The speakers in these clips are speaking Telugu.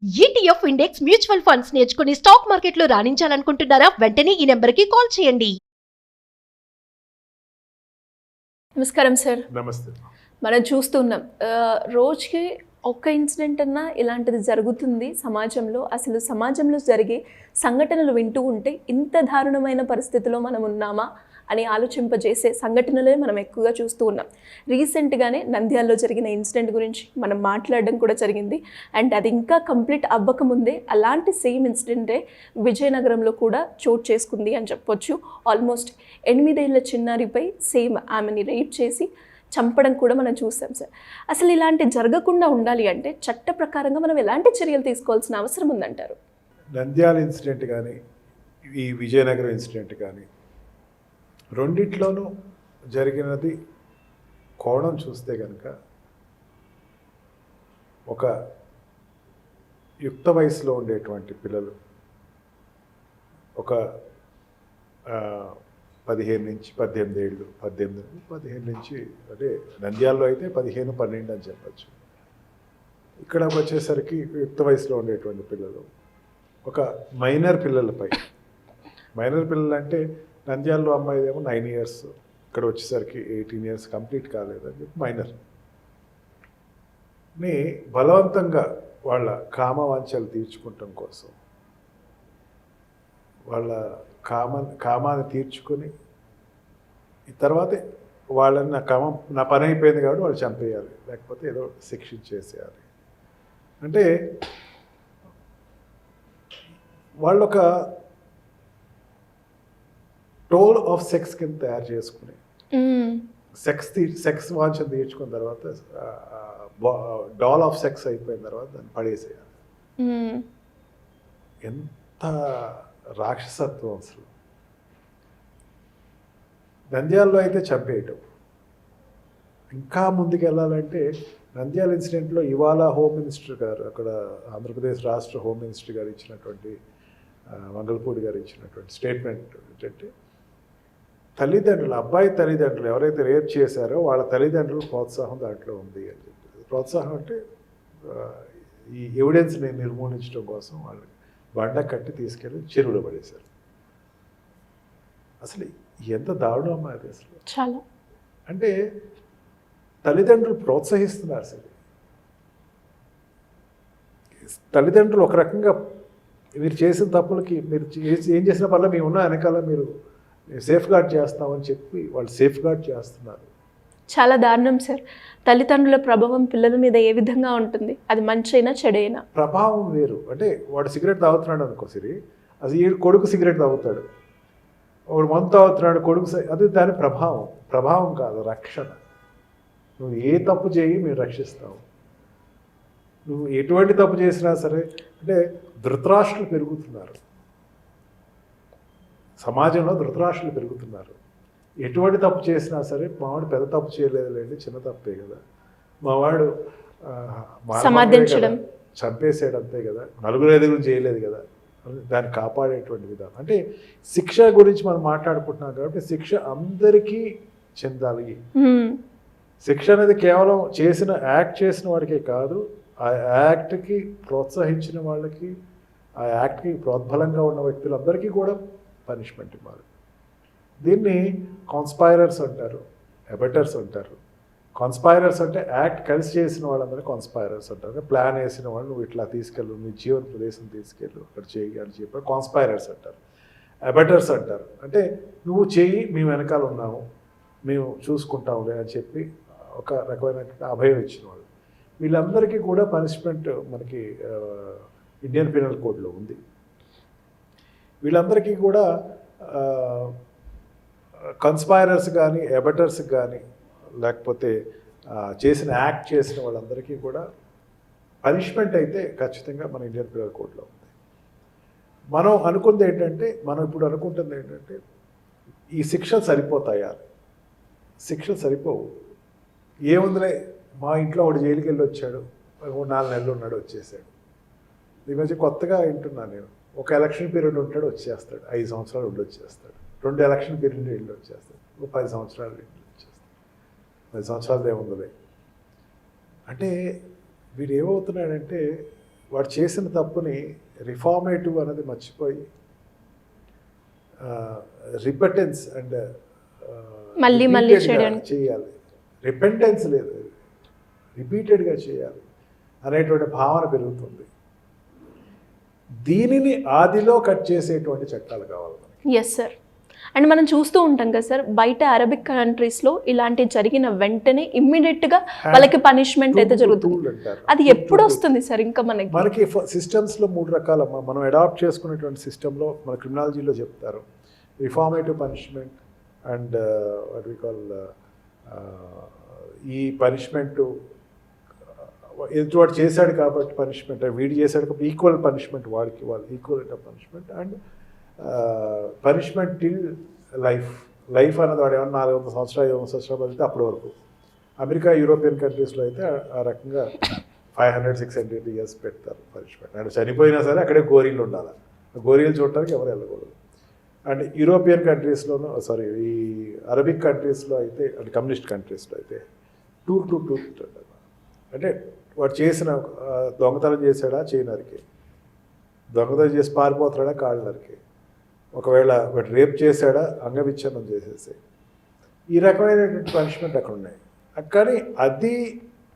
ఈటీఎఫ్ ఇండెక్స్ మ్యూచువల్ ఫండ్స్ నేర్చుకుని స్టాక్ మార్కెట్లో రాణించాలనుకుంటున్నారా? వెంటనే ఈ నెంబర్కి కాల్ చేయండి. నమస్కారం సార్. నమస్తే. మనం చూస్తున్నాం రోజుకి ఒక్క ఇన్సిడెంట్ అన్నా ఇలాంటిది జరుగుతుంది సమాజంలో. అసలు సమాజంలో జరిగే సంఘటనలు వింటూ ఉంటే ఇంత దారుణమైన పరిస్థితిలో మనం ఉన్నామా అని ఆలోచింపజేసే సంఘటనలే మనం ఎక్కువగా చూస్తూ ఉన్నాం. రీసెంట్గానే నంద్యాలలో జరిగిన ఇన్సిడెంట్ గురించి మనం మాట్లాడడం కూడా జరిగింది. అండ్ అది ఇంకా కంప్లీట్ అవ్వకముందే అలాంటి సేమ్ ఇన్సిడెంటే విజయనగరంలో కూడా చోటు చేసుకుంది అని చెప్పొచ్చు. ఆల్మోస్ట్ 8 ఏళ్ల చిన్నారిపై సేమ్ ఆమెని రేప్ చేసి చంపడం కూడా మనం చూసాం సార్. అసలు ఇలాంటి జరగకుండా ఉండాలి అంటే చట్ట ప్రకారంగా మనం ఎలాంటి చర్యలు తీసుకోవాల్సిన అవసరం ఉందంటారు? నంద్యాల ఇన్సిడెంట్ కానీ ఈ విజయనగరం ఇన్సిడెంట్ కానీ రెండిట్లోనూ జరిగినది కోణం చూస్తే కనుక ఒక యుక్త వయసులో ఉండేటువంటి పిల్లలు ఒక 15 నుంచి 18 ఏళ్ళు 15 నుంచి అంటే నంద్యాలలో అయితే 15-12 అని చెప్పచ్చు. ఇక్కడ వచ్చేసరికి యుక్త వయసులో ఉండేటువంటి పిల్లలు ఒక మైనర్ పిల్లలపై, మైనర్ పిల్లలు అంటే నంద్యాలలో అమ్మాయిదేమో 9 ఇయర్స్, ఇక్కడ వచ్చేసరికి 18 ఇయర్స్ కంప్లీట్ కాలేదని చెప్పి మైనర్ని బలవంతంగా వాళ్ళ కామవాంఛలు తీర్చుకోవటం కోసం వాళ్ళ కామాన్ని తీర్చుకొని ఈ తర్వాతే వాళ్ళని నా పని అయిపోయింది కాబట్టి వాళ్ళు చంపేయాలి, లేకపోతే ఏదో శిక్షించేసేయాలి. అంటే వాళ్ళొక టోల్ ఆఫ్ సెక్స్ కింద తయారు చేసుకుని సెక్స్ వాంఛను తీర్చుకున్న తర్వాత డాల్ ఆఫ్ సెక్స్ అయిపోయిన తర్వాత దాన్ని పడేసేయాలి. ఎంత రాక్షసత్వం అసలు! నంద్యాలలో అయితే చంపేయటం. ఇంకా ముందుకు వెళ్ళాలంటే నంద్యాల ఇన్సిడెంట్లో ఇవాళ హోమ్ మినిస్టర్ గారు, అక్కడ ఆంధ్రప్రదేశ్ రాష్ట్ర హోమ్ మినిస్టర్ గారు ఇచ్చినటువంటి మంగళపూడి గారు ఇచ్చినటువంటి స్టేట్మెంట్ ఏంటంటే తల్లిదండ్రులు, అబ్బాయి తల్లిదండ్రులు ఎవరైతే రేప్ చేశారో వాళ్ళ తల్లిదండ్రుల ప్రోత్సాహం దాంట్లో ఉంది అని చెప్పి. ప్రోత్సాహం అంటే ఈ ఎవిడెన్స్ని నిర్మూలించడం కోసం వాళ్ళు బండ కట్టి తీసుకెళ్ళి చెరువులో పడేశారు. అసలు ఎంత దారుణం అది అసలు! చాలా అంటే తల్లిదండ్రులు ప్రోత్సహిస్తున్నారు. అసలు తల్లిదండ్రులు ఒక రకంగా మీరు చేసిన తప్పులకి మీరు ఏం చేసిన పనులు మేము ఉన్న వెనకాల మీరు సేఫ్ గార్డ్ చేస్తామని చెప్పి వాళ్ళు సేఫ్ గార్డ్ చేస్తున్నారు. చాలా దారుణం సార్. తల్లిదండ్రుల ప్రభావం పిల్లల మీద ఏ విధంగా ఉంటుంది? అది మంచైనా చెడైనా ప్రభావం వేరు. అంటే వాడు సిగరెట్ తాగుతున్నాడు అనుకో సిరి, అది ఈ కొడుకు సిగరెట్ తాగుతాడు, వాడు మందు తాగుతున్నాడు కొడుకు, అది దాని ప్రభావం కాదు, రక్షణ. నువ్వు ఏ తప్పు చేయి మేము రక్షిస్తావు. నువ్వు ఎటువంటి తప్పు చేసినా సరే, అంటే ధృతరాష్ట్రులు పెరుగుతున్నారు సమాజంలో, ధృతరాష్ట్రులు పెరుగుతున్నారు. ఎటువంటి తప్పు చేసినా సరే, మావాడు పెద్ద తప్పు చేయలేదులేండి, చిన్న తప్పే కదా, మావాడు సమర్థించడం చంపేసాడు అంతే కదా, నలుగురు ఎదురు చేయలేదు కదా, దాన్ని కాపాడేటువంటి విధానం. అంటే శిక్ష గురించి మనం మాట్లాడుకుంటున్నాం కాబట్టి శిక్ష అందరికీ చెందాలి. శిక్ష అనేది కేవలం యాక్ట్ చేసిన వాడికే కాదు, ఆ యాక్ట్కి ప్రోత్సహించిన వాళ్ళకి, ఆ యాక్ట్కి ప్రోద్బలంగా ఉన్న వ్యక్తులందరికీ కూడా పనిష్మెంట్ ఇవ్వాలి. దీన్ని కాన్స్పైరర్స్ అంటారు, అబెటర్స్ అంటారు. కాన్స్పైరర్స్ అంటే యాక్ట్ కలిసి చేసిన వాళ్ళందరూ కాన్స్పైరర్స్ అంటారు. ప్లాన్ వేసిన వాళ్ళు నువ్వు ఇట్లా తీసుకెళ్ళు, నీ జీవన ప్రదేశం తీసుకెళ్ళు, అక్కడ చేయి అని చెప్పి కాన్స్పైరర్స్ అంటారు. అబెటర్స్ అంటారు, అంటే నువ్వు చేయి, మేము వెనకాల ఉన్నాము, మేము చూసుకుంటాములే అని చెప్పి ఒక రకమైన అభయం ఇచ్చిన వాళ్ళు. వీళ్ళందరికీ కూడా పనిష్మెంట్ మనకి ఇండియన్ పీనల్ కోడ్లో ఉంది. వీళ్ళందరికీ కూడా కన్స్పైరర్స్ కానీ ఎబటర్స్ కానీ లేకపోతే యాక్ట్ చేసిన వాళ్ళందరికీ కూడా పనిష్మెంట్ అయితే ఖచ్చితంగా మన ఇండియన్ పీనల్ కోడ్లో ఉంది. మనం అనుకుంది ఏంటంటే, ఇప్పుడు అనుకుంటుంది ఏంటంటే ఈ శిక్షలు సరిపోతాయా? శిక్షలు సరిపోవు. ఏముందిలే, మా ఇంట్లో వాడు జైలుకి వెళ్ళి వచ్చాడు, 4 నెలలు ఉన్నాడు, వచ్చేసాడు. ఈ మధ్య కొత్తగా వింటున్నాను నేను, ఒక ఎలక్షన్ పీరియడ్ ఉంటాడు, వచ్చేస్తాడు, 5 సంవత్సరాలు ఉండి వచ్చేస్తాడు, 2 ఎలక్షన్ పీరియడ్ వెళ్ళి వచ్చేస్తాడు, 10 సంవత్సరాలు వెళ్ళి వచ్చేస్తాడు. 10 సంవత్సరాలు ఏముందిలే అంటే వీడు ఏమవుతున్నాడంటే వాడు చేసిన తప్పుని రిఫార్మేటివ్ అనేది మర్చిపోయి రిపెటెన్స్ అండ్ మళ్ళీ చేయడానికి చేయాలి, రిపెంటెన్స్ లేదు, రిపీటెడ్గా చేయాలి అనేటువంటి భావన పెరుగుతుంది. దీనిని ఆదిలో కట్ చేసేటువంటి చట్టాలు కావాలి మనకి. Yes sir. అండ్ మనం చూస్తూ ఉంటాం కదా సార్, బయట అరబిక్ కంట్రీస్లో ఇలాంటి జరిగిన వెంటనే ఇమ్మీడియట్గా వాళ్ళకి పనిష్మెంట్ అయితే జరుగుతుంది. అది ఎప్పుడు వస్తుంది సార్? ఇంకా మనకి సిస్టమ్స్లో 3 రకాలమ్మా. మనం అడాప్ట్ చేసుకునేటువంటి సిస్టంలో మన క్రిమినాలజీలో చెప్తారు reformative punishment and what we call ఈ పనిష్మెంట్ ఎదుటివాడు చేశాడు కాబట్టి పనిష్మెంట్, వీడు చేశాడు కాబట్టి ఈక్వల్ పనిష్మెంట్, వాడికి వాళ్ళు equal punishment and punishment till life అన్నది వాడు ఏమన్నా 400 సంవత్సరాలు 500 సంవత్సరాలు బతికితే అప్పటి వరకు. అమెరికా యూరోపియన్ కంట్రీస్లో అయితే ఆ రకంగా 500-600 years పెడతారు పనిష్మెంట్. అండ్ చనిపోయినా సరే అక్కడే గోరీలు ఉండాలి, గోరీలు చూడటానికి ఎవరు వెళ్ళకూడదు. అండ్ యూరోపియన్ కంట్రీస్లోనూ ఈ అరబిక్ కంట్రీస్లో అయితే అంటే కమ్యూనిస్ట్ కంట్రీస్లో అయితే టూత్ అంటే వాడు చేసిన దొంగతనం చేశాడా చేయి నరికి, దొంగతనం చేసి పారిపోతాడా కాళ్ళు నరికి, ఒకవేళ వాడు రేప్ చేశాడా అంగవిచ్ఛిన్నం చేసేసి, ఈ రకమైనటువంటి పనిష్మెంట్ అక్కడ ఉన్నాయి. కానీ అది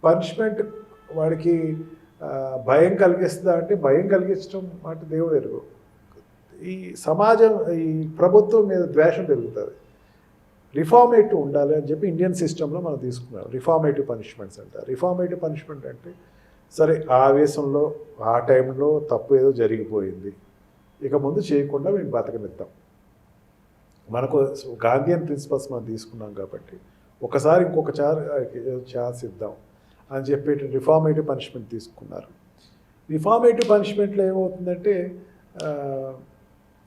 పనిష్మెంట్ వాడికి భయం కలిగిస్తుందా అంటే భయం కలిగించడం అంటే దేవుడు ఎరుగు. ఈ సమాజం ఈ ప్రభుత్వం మీద ద్వేషం పెరుగుతుంది. రిఫార్మేటివ్ ఉండాలి అని చెప్పి ఇండియన్ సిస్టంలో మనం తీసుకున్నాం. రిఫార్మేటివ్ పనిష్మెంట్స్ అంటారు. రిఫార్మేటివ్ పనిష్మెంట్ అంటే సరే ఆవేశంలో ఆ టైంలో తప్పు ఏదో జరిగిపోయింది, ఇక ముందు చేయకుండా మేము బతకనిద్దాం, మనకు గాంధీయన్ ప్రిన్సిపల్స్ మనం తీసుకున్నాం కాబట్టి ఒకసారి ఇంకొక ఛాన్స్ ఇద్దాం అని చెప్పేటి రిఫార్మేటివ్ పనిష్మెంట్ తీసుకున్నారు. రిఫార్మేటివ్ పనిష్మెంట్లో ఏమవుతుందంటే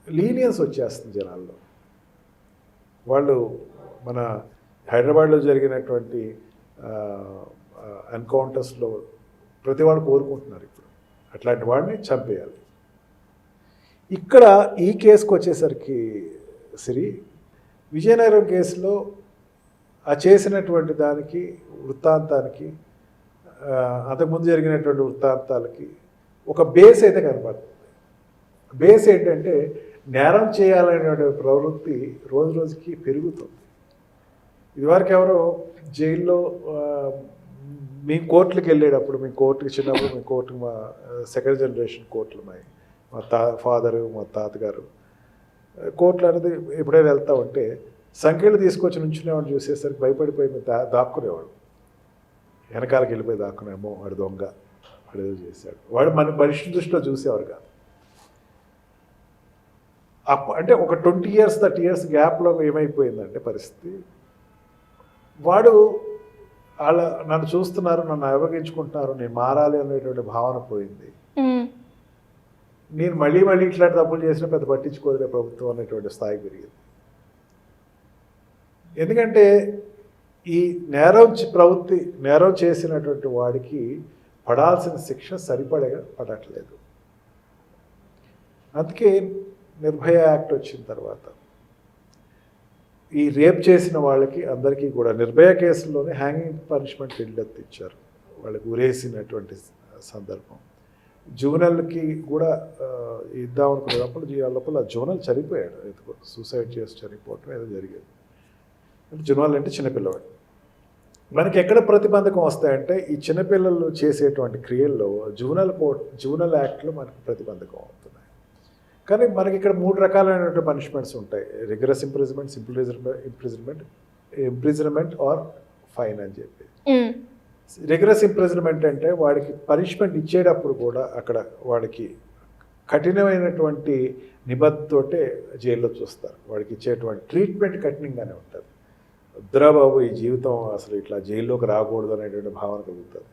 లీనియన్స్ వచ్చేస్తుంది జనాల్లో. వాళ్ళు మన హైదరాబాద్లో జరిగినటువంటి ఎన్కౌంటర్స్లో ప్రతి వాళ్ళు కోరుకుంటున్నారు ఇప్పుడు అట్లాంటి వాడిని చంపేయాలి. ఇక్కడ ఈ కేసుకు వచ్చేసరికి విజయనగరం కేసులో ఆ చేసినటువంటి దానికి వృత్తాంతానికి అంతకుముందు జరిగినటువంటి వృత్తాంతాలకి ఒక బేస్ అయితే కనపడుతుంది. బేస్ ఏంటంటే నేరం చేయాలనే ప్రవృత్తి రోజు రోజుకి పెరుగుతుంది. ఇదివరకు ఎవరో జైల్లో మేము కోర్టులకు వెళ్ళేటప్పుడు, మేము కోర్టుకి చిన్నప్పుడు మేము కోర్టుకు మా సెకండ్ జనరేషన్ కోర్టులు మా ఫాదరు మా తాతగారు కోర్టులు అనేది ఎప్పుడైనా వెళ్తా ఉంటే సంఖ్యలు తీసుకొచ్చి నుంచునేవాడు చూసేసరికి భయపడిపోయి దాక్కునేవాడు, వెనకాలకి వెళ్ళిపోయి దాక్కునేమో వాడు దొంగ, వాడు ఏదో చేశాడు, వాడు మన మనిషి దృష్టిలో చూసేవారు కాదు. అంటే ఒక 20 years 30 years గ్యాప్లో ఏమైపోయిందంటే పరిస్థితి, వాడు నన్ను చూస్తున్నారు, నన్ను అవగించుకుంటున్నారు, నేను మారాలి అనేటువంటి భావన పోయింది. నేను మళ్ళీ ఇట్లాంటి తప్పులు చేసినా పెద్ద పట్టించుకోదులే ప్రభుత్వం అనేటువంటి స్థాయి పెరిగింది. ఎందుకంటే ఈ నేరం చేసినటువంటి వాడికి పడాల్సిన శిక్ష సరిపడగా పడట్లేదు. అందుకే నిర్భయ యాక్ట్ వచ్చిన తర్వాత ఈ రేప్ చేసిన వాళ్ళకి అందరికీ కూడా నిర్భయ కేసుల్లోనే హ్యాంగింగ్ పనిష్మెంట్ డెత్ ఇచ్చారు, వాళ్ళకి ఉరేసినటువంటి సందర్భం. జూనల్కి కూడా ఇద్దామనుకునేటప్పుడు లోపల జూనల్ చనిపోయాడు, ఎందుకో సూసైడ్ చేసి చనిపోవటం ఏదో జరిగేది. అంటే జూనల్ అంటే చిన్నపిల్లవాడు. మనకి ఎక్కడ ప్రతిబంధకం వస్తాయంటే ఈ చిన్నపిల్లలు చేసేటువంటి క్రియల్లో జూనల్ యాక్ట్లో మనకి ప్రతిబంధకం అవుతున్నాయి. కానీ మనకి ఇక్కడ 3 రకాలైనటువంటి పనిష్మెంట్స్ ఉంటాయి: rigorous imprisonment, simple imprisonment are fine అని చెప్పి. రిగరస్ ఇంప్రిజన్మెంట్ అంటే వాడికి పనిష్మెంట్ ఇచ్చేటప్పుడు కూడా అక్కడ వాడికి కఠినమైనటువంటి నిబద్ధతోటే జైల్లో చూస్తారు. వాడికి ఇచ్చేటువంటి ట్రీట్మెంట్ కఠినంగానే ఉంటుంది. వద్దురా బాబు ఈ జీవితం అసలు ఇట్లా జైల్లోకి రాకూడదు అనేటువంటి భావన కలుగుతుంది.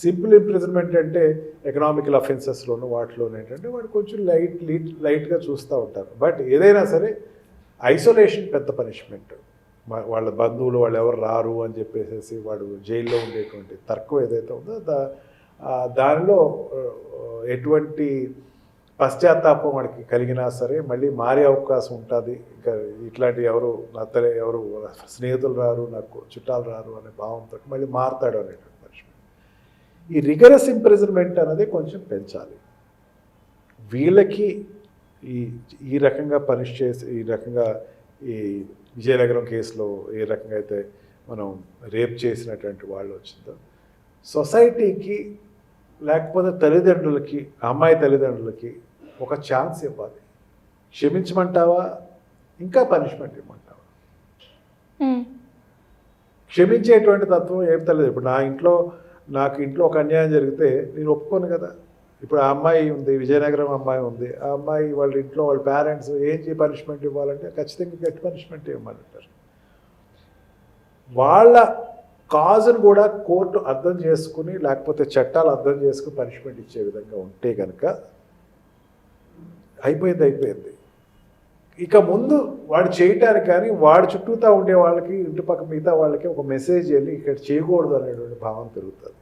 సింపుల్ ఇంప్రిజన్మెంట్ అంటే ఎకనామికల్ అఫెన్సెస్లోను వాటిలోనే ఏంటంటే వాడు కొంచెం లైట్గా చూస్తూ ఉంటారు. బట్ ఏదైనా సరే ఐసోలేషన్ పెద్ద పనిష్మెంట్. వాళ్ళ బంధువులు వాళ్ళు ఎవరు రారు అని చెప్పేసి వాడు జైల్లో ఉండేటువంటి తర్కం ఏదైతే ఉందో దానిలో ఎటువంటి పశ్చాత్తాపం వాడికి కలిగినా సరే మళ్ళీ మారే అవకాశం ఉంటుంది. ఇంకా ఇట్లాంటి ఎవరు స్నేహితులు రారు, నాకు చుట్టాలు రారు అనే భావంతో మళ్ళీ మారుతాడు అనేటువంటి పనిష్మెంట్. ఈ రిగరస్ ఇంప్రిజన్మెంట్ అనేది కొంచెం పెంచాలి. వీళ్ళకి ఈ రకంగా పనిష్ చేసి, ఈ రకంగా ఈ విజయనగరం కేసులో ఏ రకంగా అయితే మనం రేప్ చేసినటువంటి వాళ్ళు వచ్చిందో, సొసైటీకి లేకపోతే తల్లిదండ్రులకి, అమ్మాయి తల్లిదండ్రులకి ఒక ఛాన్స్ ఇవ్వాలి. క్షమించమంటావా, ఇంకా పనిష్మెంట్ ఇవ్వమంటావా? క్షమించేటువంటి తత్వం ఏం తెలియదు. ఇప్పుడు నాకు ఇంట్లో ఒక అన్యాయం జరిగితే నేను ఒప్పుకోను కదా. ఇప్పుడు ఆ అమ్మాయి ఉంది, విజయనగరం అమ్మాయి ఉంది, ఆ అమ్మాయి వాళ్ళ ఇంట్లో వాళ్ళ పేరెంట్స్ ఏం పనిష్మెంట్ ఇవ్వాలంటే ఖచ్చితంగా గట్టి పనిష్మెంట్ ఇవ్వమంటారు. వాళ్ళ కాజును కూడా కోర్టు అర్థం చేసుకుని, లేకపోతే చట్టాలు అర్థం చేసుకుని పనిష్మెంట్ ఇచ్చే విధంగా ఉంటే కనుక అయిపోయింది. ఇక ముందు వాడు చేయటానికి కానీ వాడి చుట్టూతా ఉండే వాళ్ళకి, ఇంటి పక్క మిగతా వాళ్ళకి ఒక మెసేజ్ వెళ్ళి ఇక్కడ చేయకూడదు అనేటువంటి భావన పెరుగుతుంది.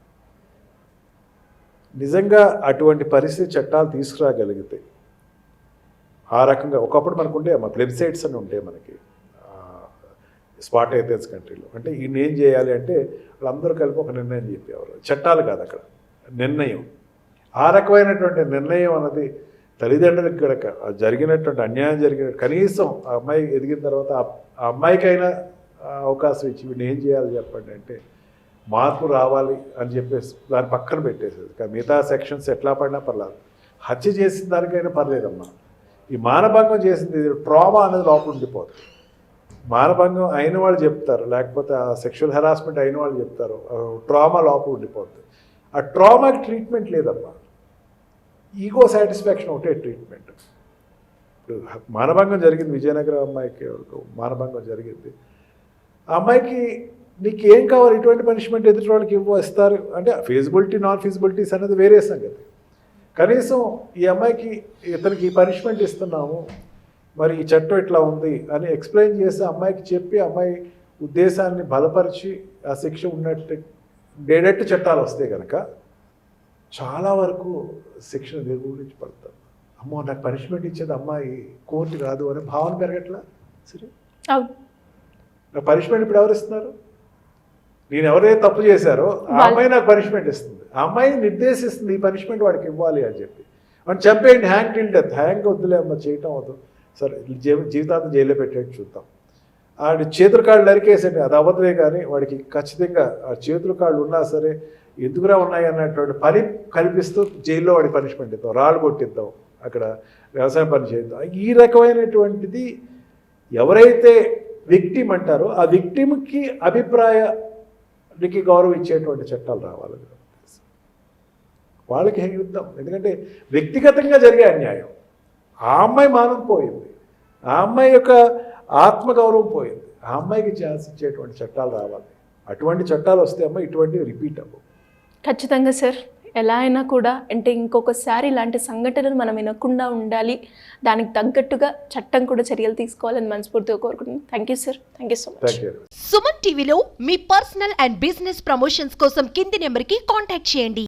నిజంగా అటువంటి పరిస్థితి చట్టాలు తీసుకురాగలిగితే, ఆ రకంగా ఒకప్పుడు మనకు ఉండే ప్లెబ్సైట్స్ అని ఉంటాయి మనకి స్పాట్ ఏథెన్స్ కంట్రీలో. అంటే ఈయన ఏం చేయాలి అంటే వాళ్ళందరూ కలిపి ఒక నిర్ణయం చెప్పేవారు. చట్టాలు కాదు అక్కడ, నిర్ణయం. ఆ రకమైనటువంటి నిర్ణయం అన్నది తల్లిదండ్రులకు కనుక జరిగినటువంటి అన్యాయం కనీసం ఆ అమ్మాయి ఎదిగిన తర్వాత ఆ అమ్మాయికైనా అవకాశం ఇచ్చి వీడిని ఏం చేయాలి చెప్పండి అంటే మార్పు రావాలి అని చెప్పేసి దాన్ని పక్కన పెట్టేసేది. కానీ మిగతా సెక్షన్స్ ఎట్లా పడినా పర్లేదు, హత్య చేసిన దానికైనా పర్లేదమ్మా. ఈ మానభంగం చేసింది ట్రామా అనేది లోపల ఉండిపోతుంది. మానభంగం అయిన వాళ్ళు చెప్తారు, లేకపోతే ఆ సెక్షువల్ హెరాస్మెంట్ అయిన వాళ్ళు చెప్తారు, ట్రామా లోపల ఉండిపోతుంది. ఆ ట్రామాకి ట్రీట్మెంట్ లేదమ్మా, ఈగో సాటిస్ఫాక్షన్ ఒకటే ట్రీట్మెంట్. ఇప్పుడు మానభంగం జరిగింది, విజయనగరం అమ్మాయికి మానభంగం జరిగింది. ఆ అమ్మాయికి నీకు ఏం కావాలి, ఇటువంటి పనిష్మెంట్ ఎదుటి వాళ్ళకి ఇస్తారు అంటే ఫీజిబిలిటీ నాన్ ఫీజిబిలిటీస్ అనేది వేరే సంగతి. కనీసం ఈ అమ్మాయికి ఇతనికి ఈ పనిష్మెంట్ ఇస్తున్నాము, మరి ఈ చట్టం ఇట్లా ఉంది అని ఎక్స్ప్లెయిన్ చేసి అమ్మాయికి చెప్పి అమ్మాయి ఉద్దేశాన్ని బలపరిచి ఆ శిక్ష ఉండేటట్టు చట్టాలు వస్తే కనుక చాలా వరకు శిక్షణ నిర్మూలించబడతారు. అమ్మో నాకు పనిష్మెంట్ ఇచ్చేది అమ్మాయి, కోర్టు కాదు అనే భావన పెరగట్లా. సరే, నాకు పనిష్మెంట్ ఇప్పుడు ఎవరు ఇస్తున్నారు? నేను ఎవరైతే తప్పు చేశారో ఆ అమ్మాయి నాకు పనిష్మెంట్ ఇస్తుంది, ఆ అమ్మాయిని నిర్దేశిస్తుంది ఈ పనిష్మెంట్ వాడికి ఇవ్వాలి అని చెప్పి. వాడిని చంపేయండి, హ్యాంగ్ టిల్ డెత్, హ్యాంగ్ వద్దులే అమ్మ, చేయటం వద్దు, సరే జీవితాంతం జైల్లో పెట్టేట్టు చూద్దాం. ఆడి చేతుల కాళ్ళు నరికేసండి, అది అవ్వదులే. కానీ వాడికి ఖచ్చితంగా ఆ చేతుల కాళ్ళు ఉన్నా సరే ఎందుకురా ఉన్నాయి అన్నటువంటి పని కల్పిస్తూ జైల్లో వాడి పనిష్మెంట్ ఇద్దాం, రాళ్ళు కొట్టిద్దాం, అక్కడ వ్యవసాయం పని చేద్దాం. ఈ రకమైనటువంటిది ఎవరైతే విక్టిమ్ అంటారో ఆ విక్టిమ్కి అభిప్రాయానికి గౌరవం ఇచ్చేటువంటి చట్టాలు రావాలి వాళ్ళకి యుద్ధం. ఎందుకంటే వ్యక్తిగతంగా జరిగే అన్యాయం, ఆ అమ్మాయి మానం పోయింది, ఆ అమ్మాయి యొక్క ఆత్మగౌరవం పోయింది, ఆ అమ్మాయికి ఛాన్స్ ఇచ్చేటువంటి చట్టాలు రావాలి. అటువంటి చట్టాలు వస్తే అమ్మ ఇటువంటివి రిపీట్ అవ్వవు. ఖచ్చితంగా సార్. ఎలా అయినా కూడా అంటే ఇంకొకసారి ఇలాంటి సంఘటనలు మనం వినకుండా ఉండాలి, దానికి తగ్గట్టుగా చట్టం కూడా చర్యలు తీసుకోవాలని మనస్ఫూర్తిగా కోరుకుంటున్నాను. Thank you sir, thank you so much. Suman టీవీలో మీ పర్సనల్ అండ్ బిజినెస్ ప్రమోషన్స్ కోసం కింది నెంబర్కి కాంటాక్ట్ చేయండి.